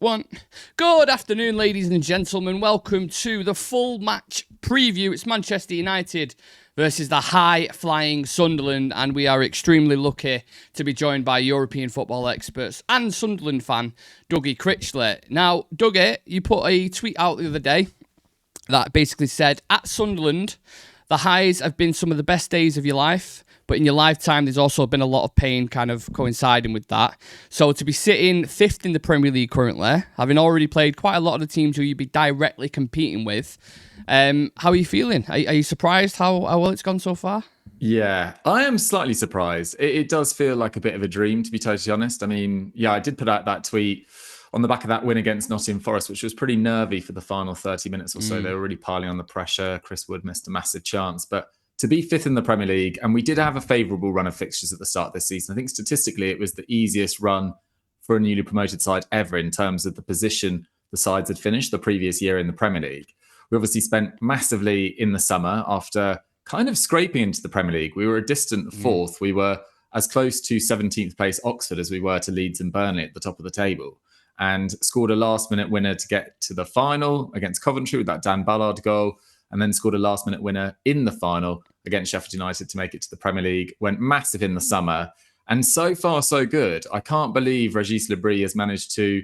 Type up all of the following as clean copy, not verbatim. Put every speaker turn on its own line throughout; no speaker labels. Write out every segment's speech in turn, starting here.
One. Good afternoon, ladies and gentlemen. Welcome to the full match preview. It's Manchester United versus the high-flying Sunderland, and we are extremely lucky to be joined by European football experts and Sunderland fan, Dougie Critchley. Now, Dougie, you put a tweet out the other day that basically said, at Sunderland, the highs have been some of the best days of your life, but in your lifetime, there's also been a lot of pain kind of coinciding with that. So to be sitting fifth in the Premier League currently, having already played quite a lot of the teams who you'd be directly competing with, how are you feeling? Are you surprised how well it's gone so far?
Yeah, I am slightly surprised. It does feel like a bit of a dream, to be totally honest. I mean, yeah, I did put out that tweet on the back of that win against Nottingham Forest, which was pretty nervy for the final 30 minutes or so. They were really piling on the pressure. Chris Wood missed a massive chance. But to be fifth in the Premier League, and we did have a favourable run of fixtures at the start of this season. I think statistically it was the easiest run for a newly promoted side ever in terms of the position the sides had finished the previous year in the Premier League. We obviously spent massively in the summer after kind of scraping into the Premier League. We were a distant fourth. We were as close to 17th place Oxford as we were to Leeds and Burnley at the top of the table, and scored a last-minute winner to get to the final against Coventry with that Dan Ballard goal, and then scored a last-minute winner in the final against Sheffield United to make it to the Premier League. Went massive in the summer, and so far so good. I can't believe Régis Le Bris has managed to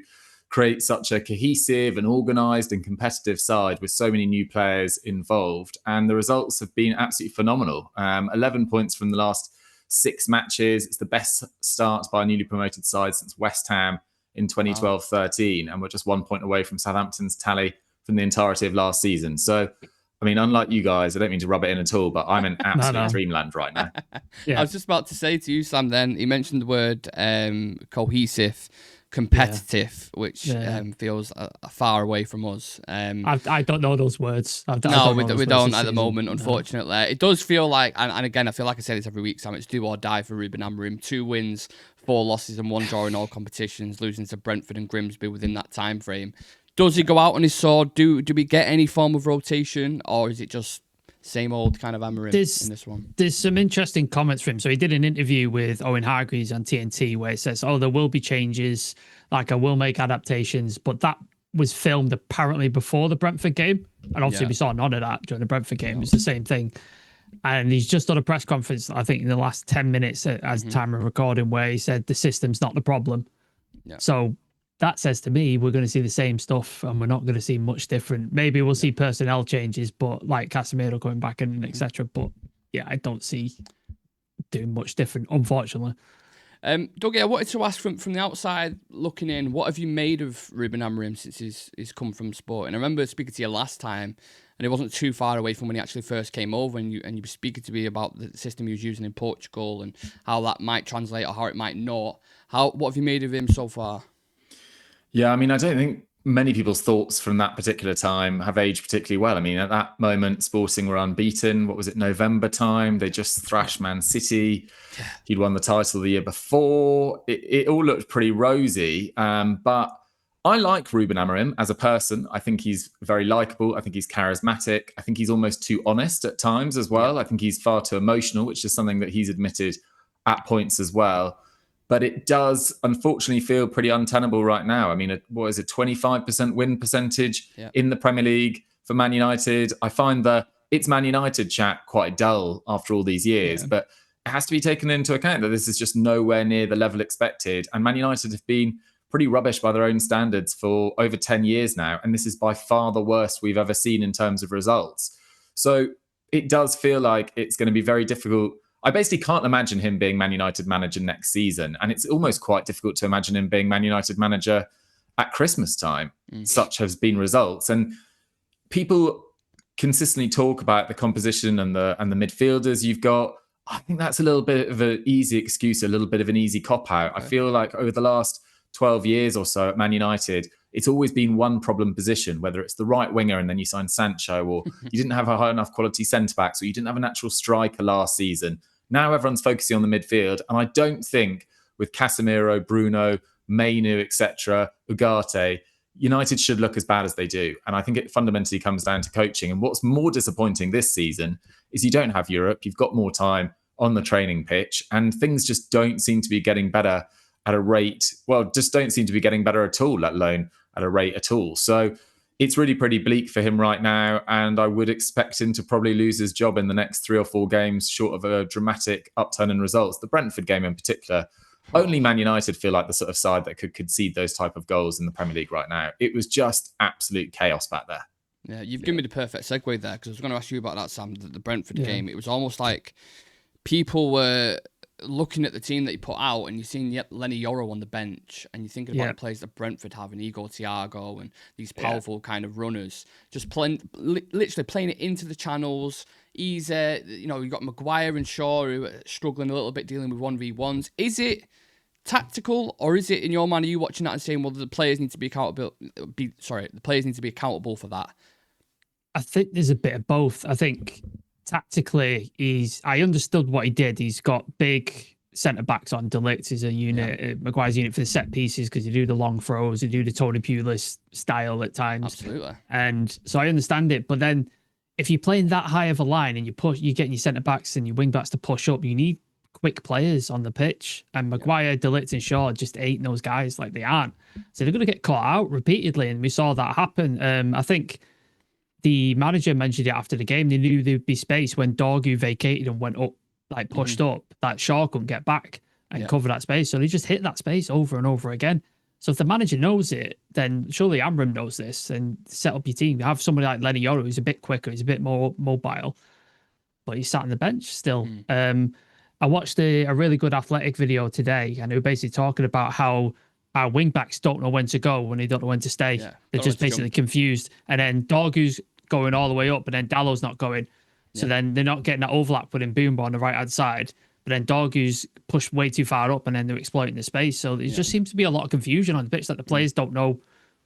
create such a cohesive and organised and competitive side with so many new players involved, and the results have been absolutely phenomenal. 11 points from the last 6 matches. It's the best start by a newly promoted side since West Ham in 2012-13, and we're just 1 point away from Southampton's tally from the entirety of last season. So, I mean, unlike you guys, I don't mean to rub it in at all, but I'm in absolute dreamland right now.
Yeah. I was just about to say to you, Sam, then, you mentioned the word cohesive, competitive, which feels far away from us.
I don't know those words.
We don't at the moment, unfortunately. No. It does feel like, and again, I feel like I say this every week, Sam, it's do or die for Ruben Amorim. 2 wins, 4 losses and 1 draw in all competitions, losing to Brentford and Grimsby within that time frame. Does he go out on his sword? Do we get any form of rotation, or is it just same old kind of Amorim in this one?
There's some interesting comments from him. So he did an interview with Owen Hargreaves on TNT where he says, there will be changes, like I will make adaptations, but that was filmed apparently before the Brentford game. And obviously we saw none of that during the Brentford game. It was the same thing. And he's just done a press conference, I think in the last 10 minutes as time of recording, where he said the system's not the problem. Yeah. So that says to me we're going to see the same stuff and we're not going to see much different. Maybe we'll see personnel changes, but like Casemiro coming back and etc. But yeah, I don't see doing much different, unfortunately.
Dougie, I wanted to ask from the outside looking in, what have you made of Ruben Amorim since he's come from sport? And I remember speaking to you last time, and it wasn't too far away from when he actually first came over, and you were speaking to me about the system he was using in Portugal and how that might translate or how it might not. What have you made of him so far?
Yeah, I mean, I don't think many people's thoughts from that particular time have aged particularly well. I mean, at that moment, Sporting were unbeaten. What was it, November time? They just thrashed Man City. He'd won the title the year before. It all looked pretty rosy. But I like Ruben Amorim as a person. I think he's very likeable. I think he's charismatic. I think he's almost too honest at times as well. I think he's far too emotional, which is something that he's admitted at points as well. But it does, unfortunately, feel pretty untenable right now. I mean, what is it, 25% win percentage in the Premier League for Man United? I find the it's Man United chat quite dull after all these years, but it has to be taken into account that this is just nowhere near the level expected. And Man United have been pretty rubbish by their own standards for over 10 years now. And this is by far the worst we've ever seen in terms of results. So it does feel like it's going to be very difficult. I basically can't imagine him being Man United manager next season. And it's almost quite difficult to imagine him being Man United manager at Christmas time. Such has been results. And people consistently talk about the composition and the midfielders you've got. I think that's a little bit of an easy excuse, a little bit of an easy cop-out. I feel like over the last 12 years or so at Man United, it's always been one problem position, whether it's the right winger and then you sign Sancho, or you didn't have a high enough quality centre-backs, or you didn't have a natural striker last season. Now everyone's focusing on the midfield. And I don't think with Casemiro, Bruno, Mainu, etc., Ugarte, United should look as bad as they do. And I think it fundamentally comes down to coaching. And what's more disappointing this season is you don't have Europe. You've got more time on the training pitch, and things just don't seem to be getting better at a rate, just don't seem to be getting better at all, let alone at a rate at all. So it's really pretty bleak for him right now, and I would expect him to probably lose his job in the next 3 or 4 games, short of a dramatic upturn in results. The Brentford game in particular, only Man United feel like the sort of side that could concede those type of goals in the Premier League right now. It was just absolute chaos back there.
Yeah, you've given me the perfect segue there, because I was going to ask you about that, Sam, the Brentford game. It was almost like people were looking at the team that he put out, and you're seeing Lenny Yoro on the bench, and you're thinking about the players that Brentford have, and Igor Thiago, and these powerful kind of runners, just literally playing it into the channels. Easy, you've got Maguire and Shaw who are struggling a little bit dealing with 1v1s. Is it tactical, or is it, in your mind, are you watching that and saying, well, the players need to be accountable? The players need to be accountable for that.
I think there's a bit of both. I think tactically, I understood what he did. He's got big centre backs on. De Ligt is a unit, Maguire's unit for the set pieces, because you do the long throws, you do the Tony Pulis style at times.
Absolutely.
And so I understand it. But then if you're playing that high of a line and you're getting your centre backs and your wing backs to push up, you need quick players on the pitch. And Maguire, De Ligt and Shaw just ain't those guys. Like, they aren't. So they're going to get caught out repeatedly. And we saw that happen. I think the manager mentioned it after the game. They knew there'd be space when Dorgu vacated and went up, like pushed up, that Shaw couldn't get back and cover that space. So they just hit that space over and over again. So if the manager knows it, then surely Amram knows this, and set up your team. You have somebody like Lenny Yoro who's a bit quicker, he's a bit more mobile, but he's sat on the bench still. I watched a really good Athletic video today, and they were basically talking about how our wing backs don't know when to go, when they don't know when to stay. They're just basically confused. And then Dorgu's going all the way up, and then Dallow's not going. So then they're not getting that overlap with Mbumba on the right-hand side. But then Dorgu's pushed way too far up, and then they're exploiting the space. So there just seems to be a lot of confusion on the pitch, that the players don't know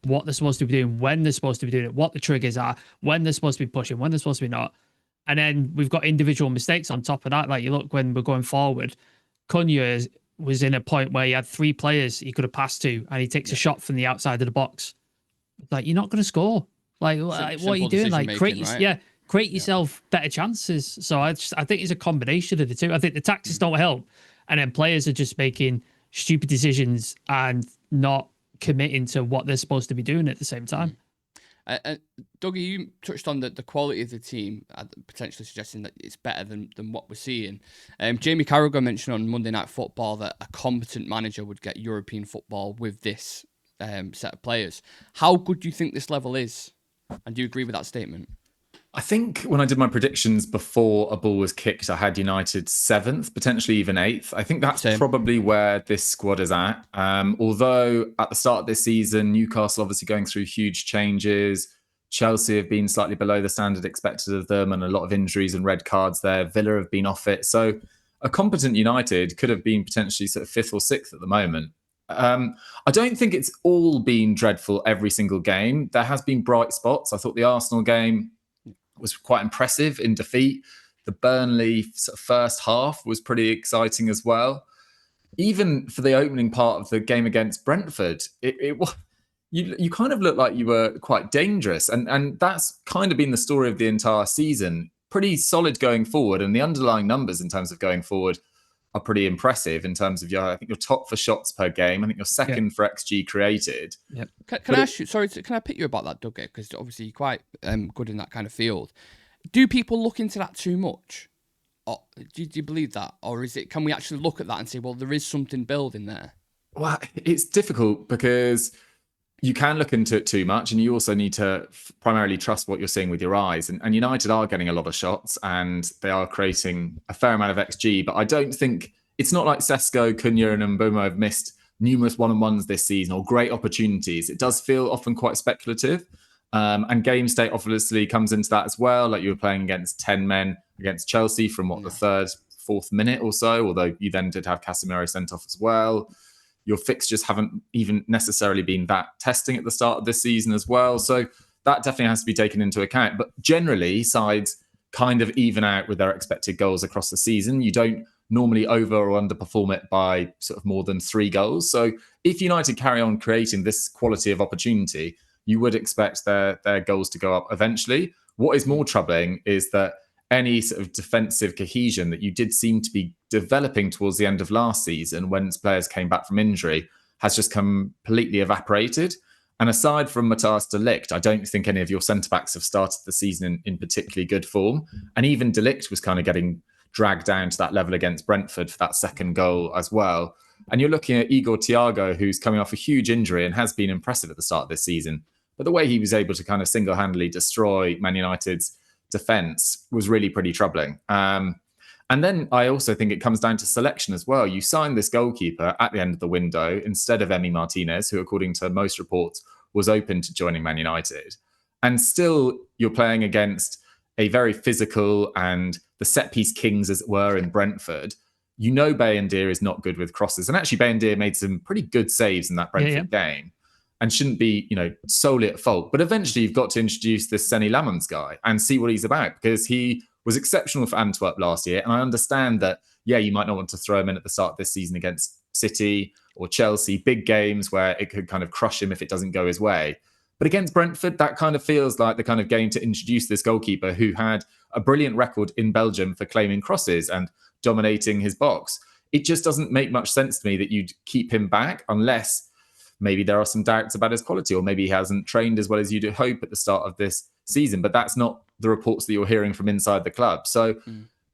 what they're supposed to be doing, when they're supposed to be doing it, what the triggers are, when they're supposed to be pushing, when they're supposed to be not. And then we've got individual mistakes on top of that. Like, you look when we're going forward, Cunha was in a point where he had 3 players he could have passed to, and he takes a shot from the outside of the box. Like, you're not going to score. Like what are you doing? Like, create yourself better chances. So I think it's a combination of the two. I think the tactics don't help, and then players are just making stupid decisions and not committing to what they're supposed to be doing at the same time.
Dougie, you touched on the quality of the team, potentially suggesting that it's better than what we're seeing. Jamie Carragher mentioned on Monday Night Football that a competent manager would get European football with this set of players. How good do you think this level is? And do you agree with that statement?
I think when I did my predictions before a ball was kicked, I had United 7th, potentially even 8th. I think that's probably where this squad is at. Although at the start of this season, Newcastle obviously going through huge changes. Chelsea have been slightly below the standard expected of them, and a lot of injuries and red cards there. Villa have been off it. So a competent United could have been potentially sort of 5th or 6th at the moment. I don't think it's all been dreadful every single game. There has been bright spots. I thought the Arsenal game was quite impressive in defeat. The Burnley sort of first half was pretty exciting as well. Even for the opening part of the game against Brentford, you kind of looked like you were quite dangerous. And that's kind of been the story of the entire season. Pretty solid going forward, and the underlying numbers in terms of going forward are pretty impressive in terms of I think you're top for shots per game. I think you're second for XG created.
Yep. Can I ask you, can I pick you about that, Dougie? Because obviously you're quite good in that kind of field. Do people look into that too much? Or do you believe that? Or can we actually look at that and say, well, there is something building there?
Well, it's difficult because you can look into it too much, and you also need to primarily trust what you're seeing with your eyes. And United are getting a lot of shots, and they are creating a fair amount of XG. But I don't think it's not like Sesko, Cunha, and Mbeumo have missed numerous one-on-ones this season or great opportunities. It does feel often quite speculative. And game state obviously comes into that as well. Like, you were playing against 10 men against Chelsea from the 3rd, 4th minute or so, although you then did have Casemiro sent off as well. Your fixtures haven't even necessarily been that testing at the start of this season as well. So that definitely has to be taken into account. But generally, sides kind of even out with their expected goals across the season. You don't normally over or underperform it by sort of more than 3 goals. So if United carry on creating this quality of opportunity, you would expect their goals to go up eventually. What is more troubling is that any sort of defensive cohesion that you did seem to be developing towards the end of last season when players came back from injury has just completely evaporated. And aside from Matthias de Ligt, I don't think any of your centre-backs have started the season in particularly good form. And even de Ligt was kind of getting dragged down to that level against Brentford for that second goal as well. And you're looking at Igor Thiago, who's coming off a huge injury and has been impressive at the start of this season. But the way he was able to kind of single-handedly destroy Man United's defence was really pretty troubling. And then I also think it comes down to selection as well. You signed this goalkeeper at the end of the window instead of Emi Martinez, who, according to most reports, was open to joining Man United. And still, you're playing against a very physical and the set-piece kings, as it were, in Brentford. You know Bayendier is not good with crosses. And actually, Bayendier made some pretty good saves in that Brentford game and shouldn't be, solely at fault. But eventually, you've got to introduce this Seny Lamons guy and see what he's about, because he was exceptional for Antwerp last year. And I understand that, you might not want to throw him in at the start of this season against City or Chelsea, big games where it could kind of crush him if it doesn't go his way. But against Brentford, that kind of feels like the kind of game to introduce this goalkeeper who had a brilliant record in Belgium for claiming crosses and dominating his box. It just doesn't make much sense to me that you'd keep him back unless maybe there are some doubts about his quality, or maybe he hasn't trained as well as you'd hope at the start of this season. But that's not the reports that you're hearing from inside the club. So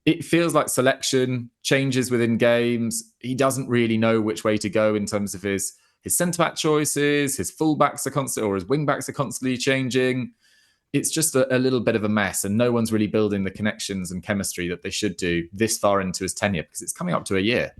it feels like selection changes within games. He doesn't really know which way to go in terms of his centre-back choices. His full-backs are constantly, or his wing-backs are constantly changing. It's just a little bit of a mess, and no one's really building the connections and chemistry that they should do this far into his tenure, because it's coming up to a year.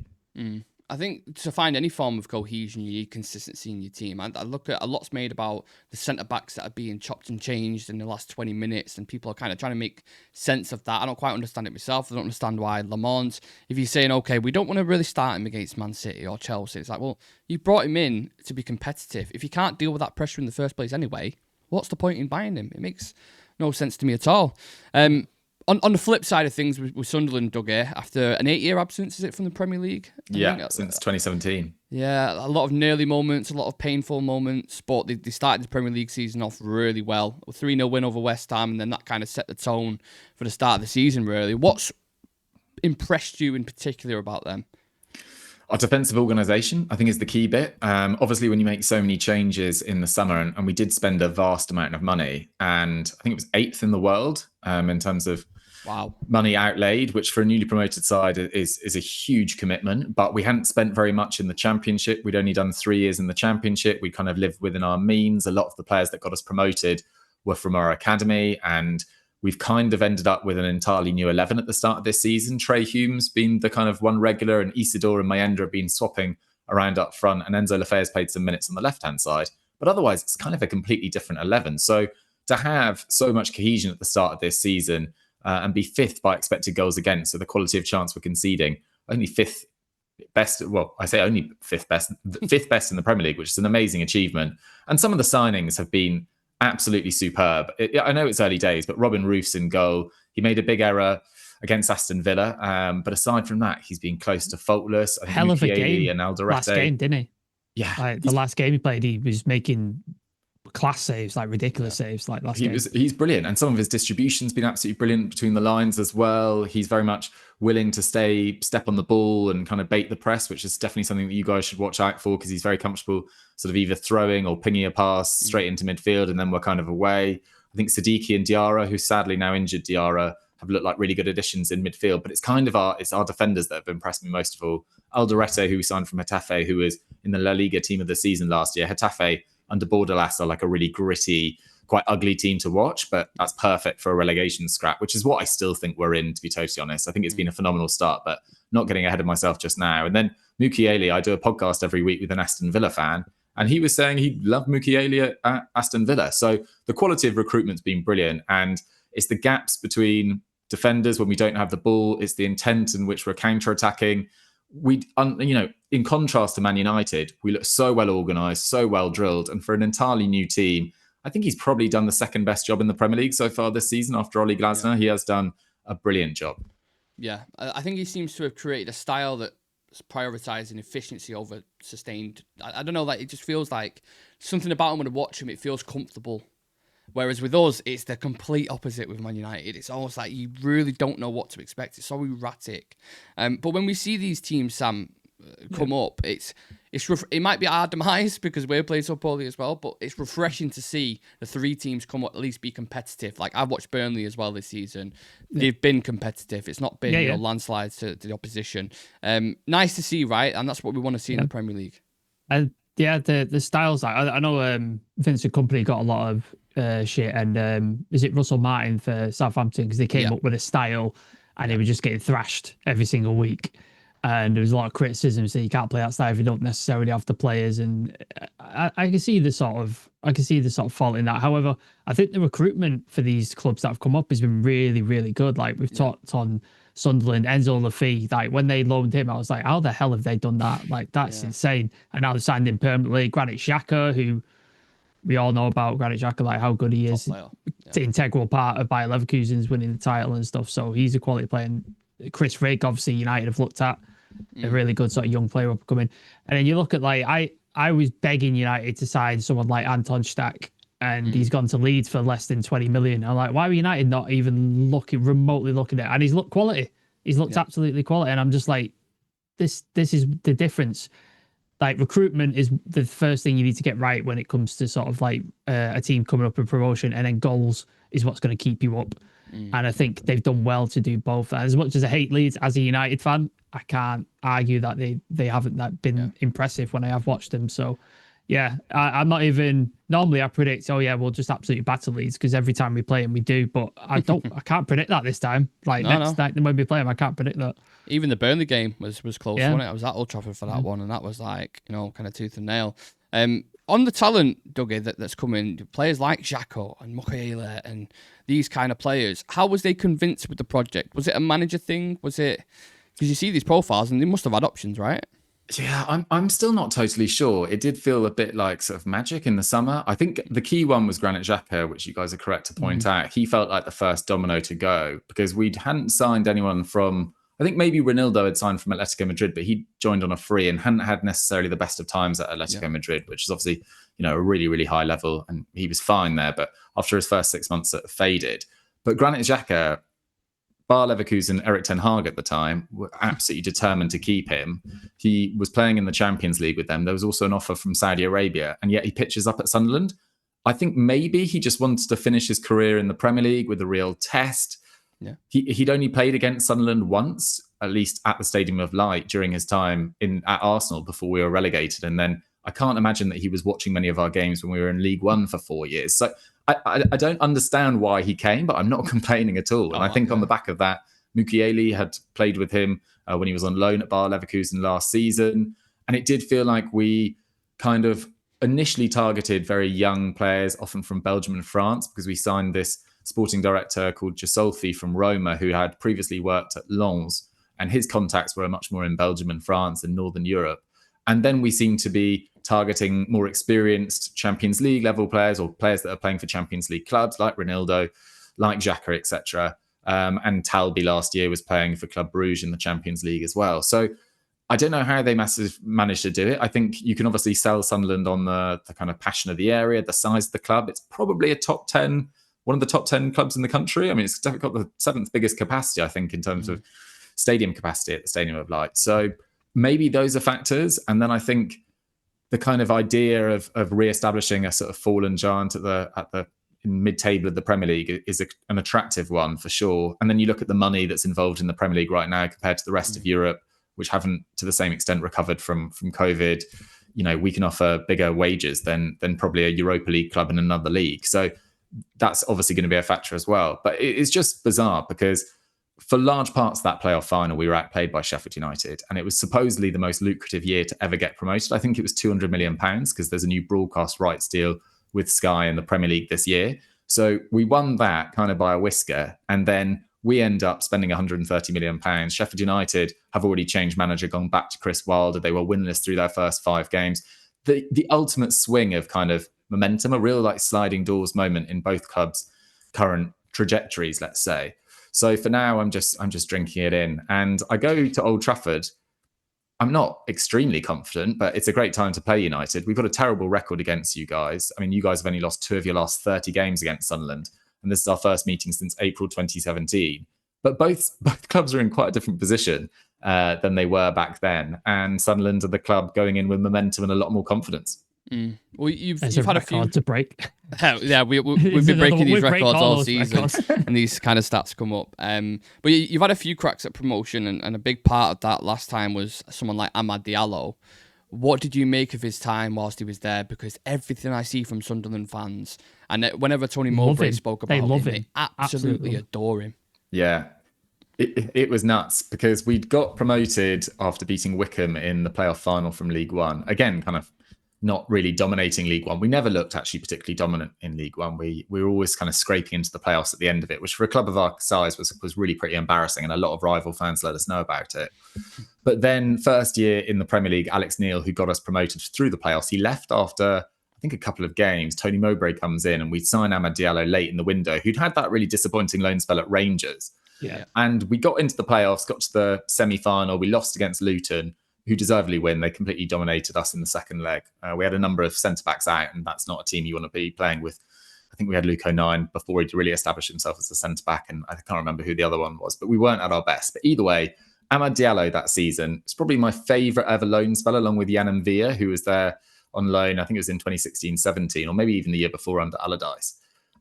I think to find any form of cohesion, you need consistency in your team. I look at a lot's made about the centre-backs that are being chopped and changed in the last 20 minutes, and people are kind of trying to make sense of that. I don't quite understand it myself. I don't understand why Lamont, if you're saying, okay, we don't want to really start him against Man City or Chelsea, it's like, well, you brought him in to be competitive. If you can't deal with that pressure in the first place anyway, what's the point in buying him? It makes no sense to me at all. On the flip side of things with Sunderland, Dougie, after an 8-year absence, is it, from the Premier League?
Since 2017.
Yeah, a lot of nearly moments, a lot of painful moments, but they started the Premier League season off really well. A 3-0 win over West Ham, and then that kind of set the tone for the start of the season, really. What's impressed you in particular about them?
Our defensive organisation, I think, is the key bit. Obviously, when you make so many changes in the summer, and we did spend a vast amount of money, and I think it was 8th in the world in terms of money outlaid, which for a newly promoted side is a huge commitment. But we hadn't spent very much in the Championship. We'd only done 3 years in the Championship. We kind of lived within our means. A lot of the players that got us promoted were from our academy, and we've kind of ended up with an entirely new 11 at the start of this season. Trey Humes being the kind of one regular, and Isidore and Mayenda have been swapping around up front, and Enzo Lefebvre has played some minutes on the left-hand side. But otherwise, it's kind of a completely different 11. So to have so much cohesion at the start of this season and be 5th by expected goals against, so the quality of chance we're conceding, only 5th best, well, I say only 5th best, 5th best in the Premier League, which is an amazing achievement. And some of the signings have been absolutely superb. I know it's early days, but Robin Roof's in goal. He made a big error against Aston Villa. But aside from that, he's been close to faultless.
Hell of a game.
And Alderete.
Last game, didn't he?
Yeah.
Like, the last game he played, he was making class saves, like ridiculous saves, like last game.
He's brilliant. And some of his distribution's been absolutely brilliant between the lines as well. He's very much willing to step on the ball and kind of bait the press, which is definitely something that you guys should watch out for, because he's very comfortable sort of either throwing or pinging a pass straight into midfield, and then we're kind of away. I think Siddiqui and Diarra, who's sadly now injured, Diarra, have looked like really good additions in midfield, but it's kind of our defenders that have impressed me most of all. Alderete, who we signed from Getafe, who was in the La Liga team of the season last year. Getafe under Bordalas are like a really gritty, quite ugly team to watch, but that's perfect for a relegation scrap, which is what I still think we're in, to be totally honest. I think it's been a phenomenal start, but not getting ahead of myself just now. And then Mukiele, I do a podcast every week with an Aston Villa fan, and he was saying he loved Mukiele at Aston Villa. So the quality of recruitment's been brilliant, and it's the gaps between defenders when we don't have the ball. It's the intent in which we're counter-attacking. In contrast to Man United, we look so well organised, so well drilled, and for an entirely new team, I think he's probably done the second best job in the Premier League so far this season after Ole Glasner. He has done a brilliant job.
Yeah, I think he seems to have created a style that's prioritising efficiency over sustained. I don't know, like, it just feels like something about him when I watch him, it feels comfortable. Whereas with us, it's the complete opposite with Man United. It's almost like you really don't know what to expect. It's so erratic. But when we see these teams, Sam, come up, it's it might be our demise because we're playing so poorly as well, but it's refreshing to see the 3 teams come at least be competitive. Like, I've watched Burnley as well this season. They've been competitive. It's not been landslides to the opposition. Nice to see, right? And that's what we want to see in the Premier League.
And the styles. I know Vincent Kompany got a lot of shit, and is it Russell Martin for Southampton because they came up with a style and they were just getting thrashed every single week. And there was a lot of criticism saying you can't play that style if you don't necessarily have the players. And I can see the sort of fault in that. However, I think the recruitment for these clubs that have come up has been really, really good. Like we've talked on Sunderland, Enzo Lafay. Like when they loaned him, I was like, how the hell have they done that? Like that's insane. And now they signed him permanently. Granit Xhaka, who we all know about Granit Xhaka, like how good he is. It's an integral part of Bayer Leverkusen's winning the title and stuff. So he's a quality player. And Chris Rigg, obviously United have looked at a really good sort of young player up coming. And then you look at like I was begging United to sign someone like Anton Stack, and he's gone to Leeds for less than 20 million. I'm like, why were United not even remotely looking at it? And he's looked quality. He's looked absolutely quality. And I'm just like, this is the difference. Like recruitment is the first thing you need to get right when it comes to sort of like a team coming up in promotion, and then goals is what's going to keep you up. And I think they've done well to do both. As much as I hate Leeds as a United fan, I can't argue that they haven't been impressive when I have watched them. So, yeah, I'm not even... Normally I predict, we'll just absolutely batter Leeds because every time we play them, we do. But I can't predict that this time. Like next night when we play them, I can't predict that.
Even the Burnley game was close, wasn't it? I was at Old Trafford for that one, and that was like, kind of tooth and nail. On the talent, Dougie, that's coming, players like Xhaka and Mukiele and these kind of players, how was they convinced with the project? Was it a manager thing? Was it... Because you see these profiles and they must have had options, right?
Yeah, I'm still not totally sure. It did feel a bit like sort of magic in the summer. I think the key one was Granit Xhaka, which you guys are correct to point out. He felt like the first domino to go because we hadn't signed anyone from... I think maybe Ronaldo had signed from Atletico Madrid, but he joined on a free and hadn't had necessarily the best of times at Atletico Madrid, which is obviously, a really, really high level. And he was fine there, but after his first 6 months, it faded. But Granit Xhaka, Bayer Leverkusen, Erik ten Hag at the time, were absolutely determined to keep him. He was playing in the Champions League with them. There was also an offer from Saudi Arabia, and yet he pitches up at Sunderland. I think maybe he just wanted to finish his career in the Premier League with a real test. Yeah. He'd only played against Sunderland once, at least at the Stadium of Light during his time at Arsenal before we were relegated. And then I can't imagine that he was watching many of our games when we were in League One for 4 years. So I don't understand why he came, but I'm not complaining at all. And I think on the back of that, Mukiele had played with him when he was on loan at Bayer Leverkusen last season. And it did feel like we kind of initially targeted very young players, often from Belgium and France, because we signed this sporting director called Gisolfi from Roma, who had previously worked at Lens, and his contacts were much more in Belgium and France and Northern Europe. And then we seem to be targeting more experienced Champions League level players or players that are playing for Champions League clubs like Ronaldo, like Xhaka, etc. And Talbi last year was playing for Club Brugge in the Champions League as well. So I don't know how they managed to do it. I think you can obviously sell Sunderland on the kind of passion of the area, the size of the club. It's probably one of the top 10 clubs in the country. I mean, it's got the 7th biggest capacity, I think, in terms of stadium capacity at the Stadium of Light. So maybe those are factors. And then I think the kind of idea of re-establishing a sort of fallen giant at the mid-table of the Premier League is an attractive one for sure. And then you look at the money that's involved in the Premier League right now compared to the rest of Europe, which haven't to the same extent recovered from COVID. We can offer bigger wages than probably a Europa League club in another league. So that's obviously going to be a factor as well. But it's just bizarre because for large parts of that playoff final, we were outplayed by Sheffield United, and it was supposedly the most lucrative year to ever get promoted. I think it was £200 million because there's a new broadcast rights deal with Sky in the Premier League this year. So we won that kind of by a whisker, and then we end up spending £130 million. Sheffield United have already changed manager, gone back to Chris Wilder. They were winless through their first 5 games. The ultimate swing of kind of momentum, a real like sliding doors moment in both clubs' current trajectories, let's say. So for now, I'm just drinking it in. And I go to Old Trafford. I'm not extremely confident, but it's a great time to play United. We've got a terrible record against you guys. I mean, you guys have only lost 2 of your last 30 games against Sunderland. And this is our first meeting since April 2017. But both clubs are in quite a different position. than they were back then. And Sunderland are the club going in with momentum and a lot more confidence.
Well, you've
There's a
had a
record
few
to break.
Yeah, we've been breaking these records all season, and these kind of stats come up. But you've had a few cracks at promotion, and a big part of that last time was someone like Amad Diallo. What did you make of his time whilst he was there? Because everything I see from Sunderland fans, and whenever Tony Mowbray spoke about him, they absolutely adore him.
Yeah. It was nuts because we'd got promoted after beating Wickham in the playoff final from League One. Again, kind of not really dominating League One. We never looked actually particularly dominant in League One. We were always kind of scraping into the playoffs at the end of it, which for a club of our size was really pretty embarrassing, and a lot of rival fans let us know about it. But then first year in the Premier League, Alex Neil, who got us promoted through the playoffs, he left after I think a couple of games. Tony Mowbray comes in and we sign Amad Diallo late in the window, who'd had that really disappointing loan spell at Rangers.
Yeah.
And we got into the playoffs, got to the semi-final. We lost against Luton, who deservedly win. They completely dominated us in the second leg. We had a number of centre-backs out, and that's not a team you want to be playing with. I think we had Luke O'Nien before he'd really established himself as a centre-back, and I can't remember who the other one was, but we weren't at our best. But either way, Amad Diallo that season is probably my favourite ever loan spell, along with Jan Villa, who was there on loan. I think it was in 2016-17, or maybe even the year before under Allardyce.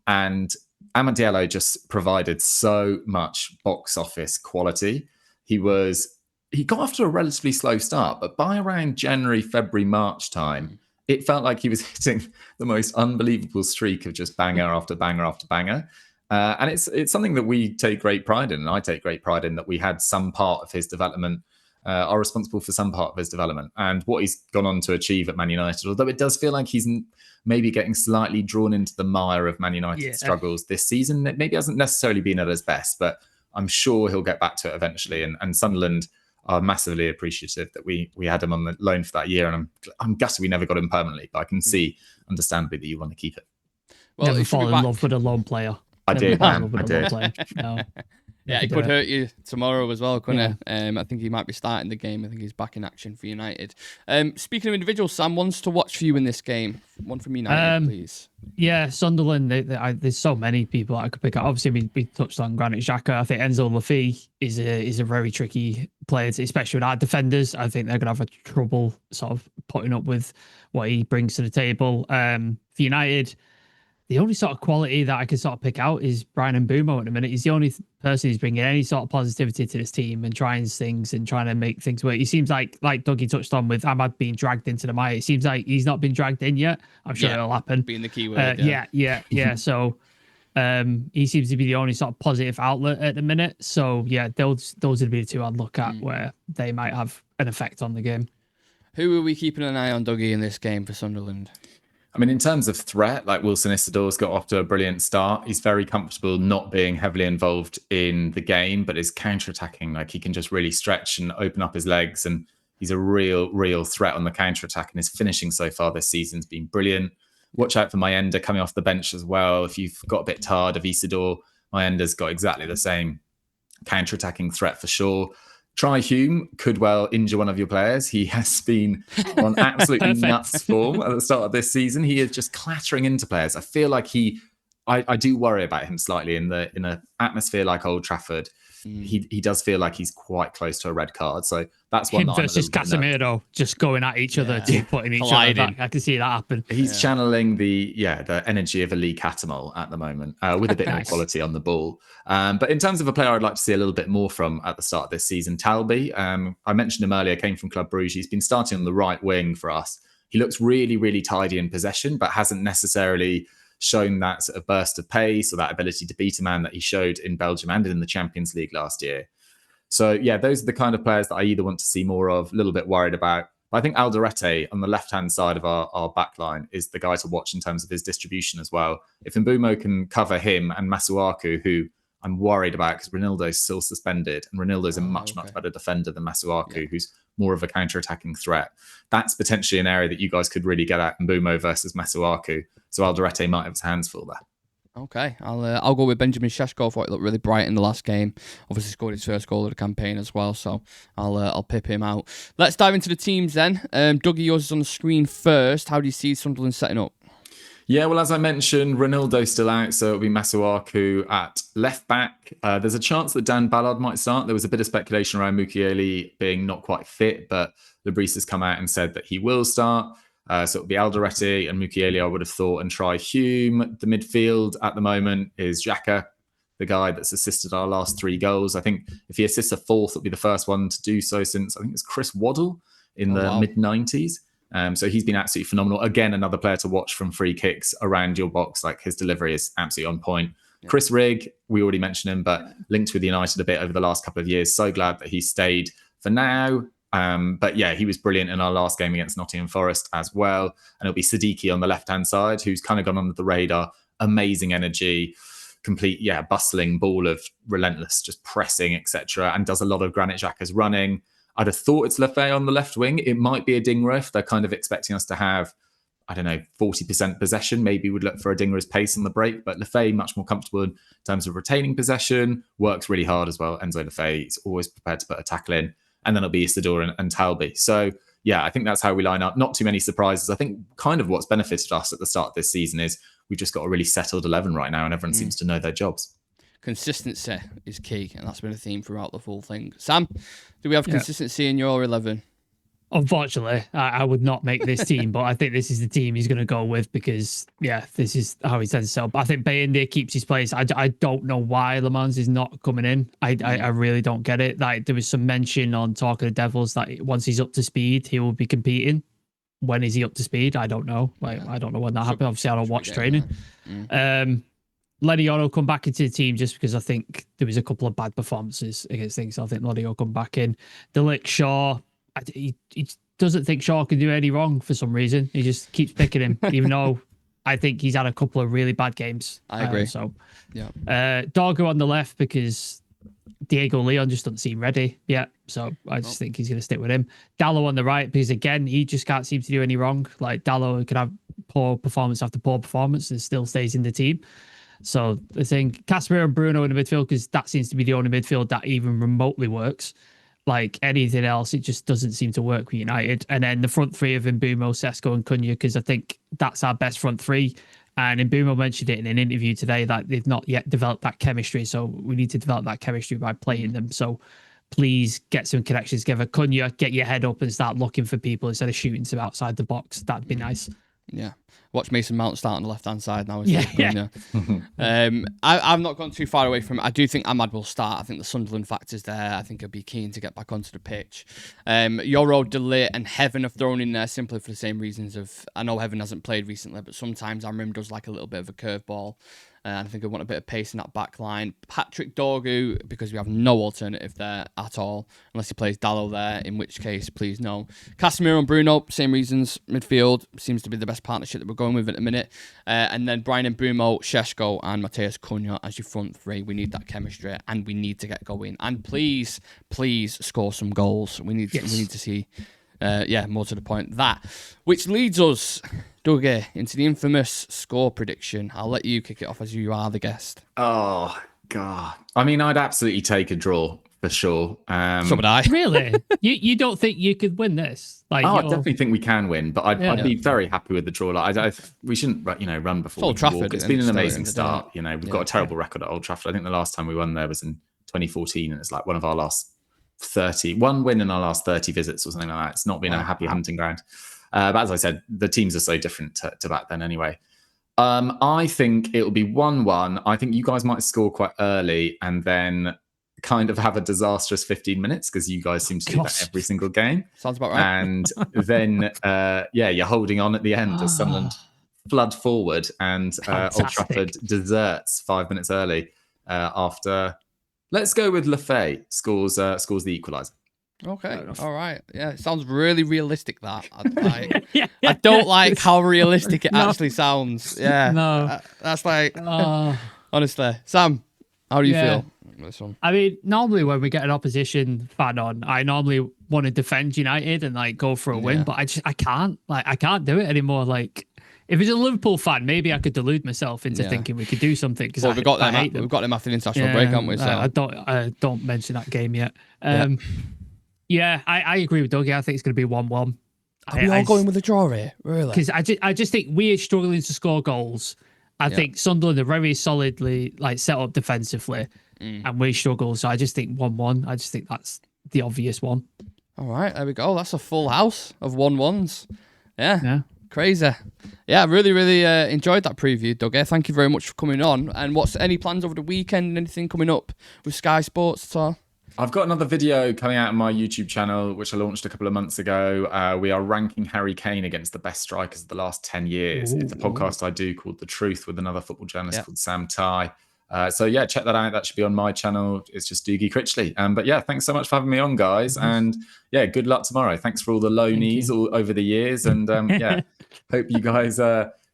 And Amad Diallo just provided so much box office quality. He got off to a relatively slow start, but by around January, February, March time, it felt like he was hitting the most unbelievable streak of just banger after banger after banger. And it's something that we take great pride in, and I take great pride in, that we had some part of his development, are responsible for some part of his development and what he's gone on to achieve at Man United. Although it does feel like he's maybe getting slightly drawn into the mire of Man United's struggles this season. It maybe hasn't necessarily been at his best, but I'm sure he'll get back to it eventually. And Sunderland are massively appreciative that we had him on the loan for that year, and I'm gutted we never got him permanently, but I can see, understandably, that you want to keep it.
Well, never fall in love with a loan player.
I did.
No.
Yeah, it could hurt you tomorrow as well, couldn't it? I think he might be starting the game. I think he's back in action for United. Speaking of individuals, Sam wants to watch for you in this game. One from United, please.
Yeah, Sunderland, there's so many people I could pick up. Obviously, we touched on Granit Xhaka. I think Enzo Lafay is a very tricky player, especially with our defenders. I think they're going to have a trouble sort of putting up with what he brings to the table. For United, the only sort of quality that I can sort of pick out is Brian Mbeumo at the minute. He's the only person who's bringing any sort of positivity to this team and trying things and trying to make things work. He seems like Dougie touched on with Amad being dragged into the mire. It seems like he's not been dragged in yet. I'm sure it'll happen.
Being the key word.
Yeah. So he seems to be the only sort of positive outlet at the minute. So yeah, those would be the two I'd look at where they might have an effect on the game.
Who are we keeping an eye on, Dougie, in this game for Sunderland?
I mean, in terms of threat, like Wilson Isidor's got off to a brilliant start. He's very comfortable not being heavily involved in the game, but is counter-attacking. Like, he can just really stretch and open up his legs, and he's a real threat on the counter-attack, and his finishing so far this season's been brilliant. Watch out for Mayenda coming off the bench as well. If you've got a bit tired of Isidor, Mayenda's got exactly the same counter-attacking threat for sure. Try Hume could well injure one of your players. He has been on absolutely nuts form at the start of this season. He is just clattering into players. I feel like I do worry about him slightly in an atmosphere like Old Trafford. He does feel like he's quite close to a red card. So that's one.
Him versus Casemiro just going at each other, putting each other back. I can see that happen.
He's channeling the energy of a Lee Catamol at the moment, with a bit more quality on the ball. But in terms of a player I'd like to see a little bit more from at the start of this season, Talby. I mentioned him earlier, came from Club Brugge. He's been starting on the right wing for us. He looks really tidy in possession, but hasn't necessarily shown that sort of burst of pace or that ability to beat a man that he showed in Belgium and in the Champions League last year. So yeah, those are the kind of players that I either want to see more of, a little bit worried about. But I think Alderete on the left-hand side of our back line is the guy to watch in terms of his distribution as well. If Mbeumo can cover him and Masuaku, who I'm worried about because Ronaldo's still suspended, and Ronaldo's a much better defender than Masuaku, who's more of a counter-attacking threat. That's potentially an area that you guys could really get at, Mbeumo versus Masuaku. So Alderete might have his hands full there.
Okay, I'll go with Benjamin Šeško. Thought he looked really bright in the last game. Obviously scored his first goal of the campaign as well, so I'll pip him out. Let's dive into the teams then. Dougie, yours is on the screen first. How do you see Sunderland setting up?
Yeah, well, as I mentioned, Ronaldo's still out, so it'll be Masuaku at left back. There's a chance that Dan Ballard might start. There was a bit of speculation around Mukiele being not quite fit, but Lebris has come out and said that he will start. So it'll be Alderete and Mukiele, I would have thought, and try Hume. The midfield at the moment is Xhaka, the guy that's assisted our last 3 goals. I think if he assists a fourth, it'll be the first one to do so since, I think it's Chris Waddle in the mid-90s. So he's been absolutely phenomenal. Again, another player to watch from free kicks around your box. Like, his delivery is absolutely on point. Yeah. Chris Rigg, we already mentioned him, but linked with United a bit over the last couple of years. So glad that he stayed for now. But yeah, he was brilliant in our last game against Nottingham Forest as well. And it'll be Siddiqui on the left-hand side, who's kind of gone under the radar. Amazing energy, complete, bustling ball of relentless, just pressing, etc. And does a lot of Granit Xhaka's running. I'd have thought it's Lefebvre on the left wing. It might be a Dingra if they're kind of expecting us to have, 40% possession. Maybe we'd look for a Dingra's pace on the break. But Lefebvre, much more comfortable in terms of retaining possession, works really hard as well. Enzo Lefebvre is always prepared to put a tackle in. And then it'll be Isidore and Talby. So, yeah, I think that's how we line up. Not too many surprises. I think kind of what's benefited us at the start of this season is we've just got a really settled 11 right now, and everyone seems to know their jobs.
Consistency is key, and that's been a theme throughout the full thing. Sam, do we have consistency in your 11?
Unfortunately, I would not make this team, but I think this is the team he's going to go with because, this is how he tends to sell. But I think Bayende keeps his place. I don't know why Le Mans is not coming in. I really don't get it. Like, there was some mention on Talk of the Devils that once he's up to speed, he will be competing. When is he up to speed? I don't know. I don't know when that happened. Obviously, I don't watch training. Lenny will come back into the team just because I think there was a couple of bad performances against things. So I think Lenny will come back in. Delic Shaw, he doesn't think Shaw can do any wrong for some reason. He just keeps picking him, even though I think he's had a couple of really bad games.
I agree.
Dorgo on the left because Diego Leon just doesn't seem ready yet. So I just think he's going to stick with him. Dallo on the right because, again, he just can't seem to do any wrong. Like, Dallo can have poor performance after poor performance and still stays in the team. So I think Casemiro and Bruno in the midfield, because that seems to be the only midfield that even remotely works. Like, anything else, it just doesn't seem to work with United. And then the front three of Mbumo, Sesko and Cunha, because I think that's our best front three. And Mbumo mentioned it in an interview today that they've not yet developed that chemistry. So we need to develop that chemistry by playing them. So please get some connections together. Cunha, get your head up and start looking for people instead of shooting to outside the box. That'd be nice.
Yeah. Watch Mason Mount start on the left-hand side now. I've not gone too far away from it. I do think Ahmad will start. I think the Sunderland factor's there. I think he'll be keen to get back onto the pitch. Yoro, Delay and Heaven are thrown in there simply for the same reasons of, I know Heaven hasn't played recently, but sometimes Amrim does like a little bit of a curveball. And I think I want a bit of pace in that back line. Patrick Dorgu, because we have no alternative there at all, unless he plays Dallo there, in which case, please no. Casemiro and Bruno, same reasons. Midfield seems to be the best partnership that we're going with at the minute. And then Brian Mbumo, Sheshko, and Mateus Cunha as your front three. We need that chemistry, and we need to get going. And please score some goals. We need to see... more to the point, that. Which leads us, Dougie, into the infamous score prediction. I'll let you kick it off as you are the guest.
Oh, God. I mean, I'd absolutely take a draw for sure.
So would I.
Really? You don't think you could win this?
I definitely think we can win, but I'd be very happy with the draw. Like, we shouldn't, run before
Old Trafford.
It's been an amazing start. We've got a terrible record at Old Trafford. I think the last time we won there was in 2014, and it's like one of our last one win in our last 30 visits or something like that. It's not been a happy hunting ground. But as I said, the teams are so different to back then anyway. I think it'll be 1-1. I think you guys might score quite early and then kind of have a disastrous 15 minutes because you guys seem to do that every single game.
Sounds about right.
And then, you're holding on at the end as Sunderland flood forward and Old Trafford deserts 5 minutes early after... Let's go with Lefebvre scores the equaliser.
Okay, all right. Yeah, it sounds really realistic, that. I don't like how realistic it actually sounds. Yeah.
No.
That's like, honestly. Sam, how do you feel this one?
I mean, normally when we get an opposition fan on, I normally want to defend United and go for a win, but I can't. I can't do it anymore. If it's a Liverpool fan, maybe I could delude myself into thinking we could do something. Because
we've got them after the international break, haven't we? So.
I don't mention that game yet. I agree with Dougie. I think it's going to be 1-1.
Are we all going with a draw here? Really?
Because I just think we're struggling to score goals. I think Sunderland are very solidly like set up defensively, and we struggle. So I just think 1-1. I just think that's the obvious one.
All right, there we go. That's a full house of 1-1s. Yeah. Crazy. Yeah, really, really enjoyed that preview, Dougie. Thank you very much for coming on. And what's any plans over the weekend? Anything coming up with Sky Sports at all?
I've got another video coming out on my YouTube channel, which I launched a couple of months ago. We are ranking Harry Kane against the best strikers of the last 10 years. It's a podcast I do called The Truth with another football journalist called Sam Ty. So yeah, check that out. That should be on my channel. It's just Dougie Critchley. But yeah, thanks so much for having me on, guys. And yeah, good luck tomorrow. Thanks for all the low knees all over the years. And yeah, hope you guys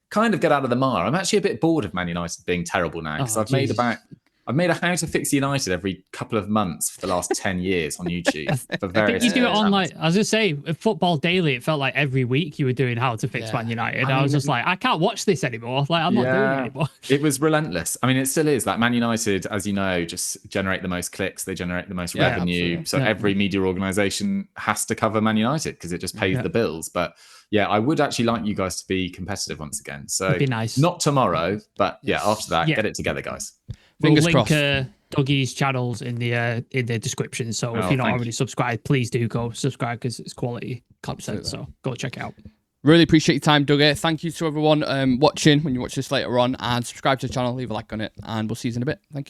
kind of get out of the mire. I'm actually a bit bored of Man United being terrible now because I've made a How to Fix United every couple of months for the last 10 years on YouTube for various.
I think you do it on like, I was just saying, Football Daily. It felt like every week you were doing How to Fix Man United. I was just like, I can't watch this anymore. Like, I'm not doing it anymore.
It was relentless. I mean, it still is. Like Man United, as you know, just generate the most clicks. They generate the most revenue. Absolutely. So every media organization has to cover Man United because it just pays the bills. But yeah, I would actually like you guys to be competitive once again. So
it'd be nice.
Not tomorrow, but yeah, after that, get it together, guys.
We'll link Dougie's channels in the description. So if you're not already subscribed, please do go subscribe because it's quality content. So go check it out.
Really appreciate your time, Dougie. Thank you to everyone watching when you watch this later on, and subscribe to the channel, leave a like on it, and we'll see you in a bit. Thank you.